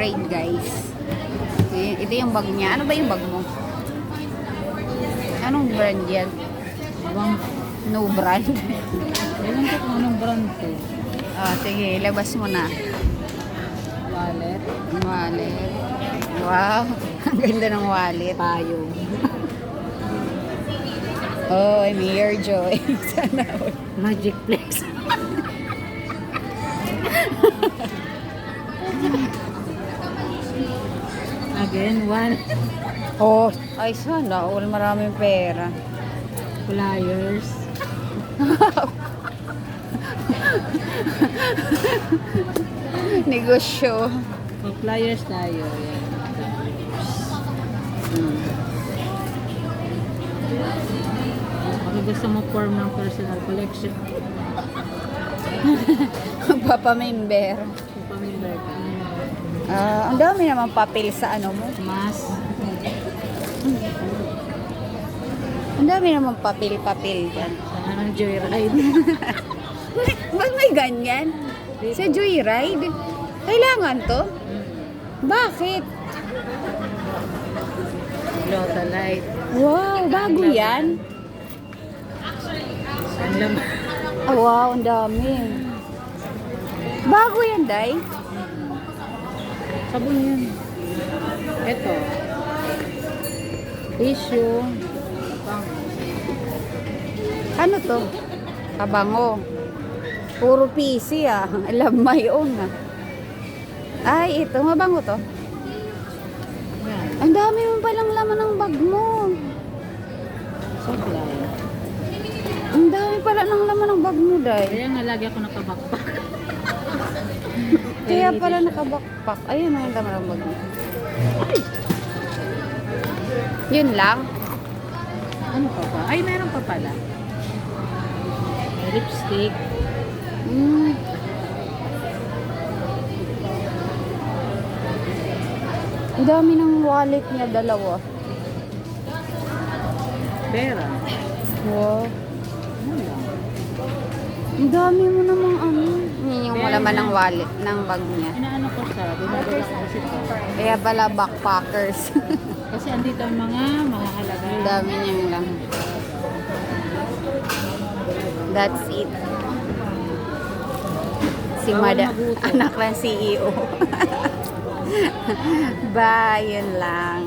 upgrade guys. Ito yung bag niya. Ano ba yung bag mo? Anong brand yan? No brand. Ewan ko kung anong brand to. Sige, labas mo na. Wallet. Wallet. Wow. Ang ganda ng wallet. Payong. Oh, I'm here, Joy. Sana all. Magic Flex. Again, one. Oh, ay sana all. Maraming pera. Flyers. Negosyo. Flyers tayo. Yan. Kung gusto mo form ng personal collection, Magpapamember. pamimber ka. Ang dami naman papel sa ano mo. Mas. Ang dami naman papel-papel dyan. Sana ng joyride. Ba't may ganyan? Sa Joyride? Kailangan to? Bakit? Lota light. Wow, bago yan. Ang laman. Wow, ang dami. Bago yan, Day. Sabon yun. Ito. Tissue. Ano to? Kabango. Puro PC Alam my own Ay, ito. Mabango to. Yan. Ang dami mo palang laman ng bag mo. Supply. Ang dami pala ng laman ng bag mo, Day. Kaya nga lagi ako nakabakpak. Kaya pala nakabakpak. Ayun ang laman ng bag mo. Yun lang. Ano pa pa? Ay, meron pa pala. Lipstick. Mm. Ang dami ng wallet niya, dalawa. Pera. Wow. Ano lang? Ang dami mo namang ano. Yun yung laman ng wallet, ng bag niya. Inaano ko siya. Dinadala ko kasi ito. Kaya pala backpackers. Kasi andito ang mga halaga. Ang dami niyang lang. That's it. Si Bawal Mada, magutom. anak ng CEO. Bye, yun lang.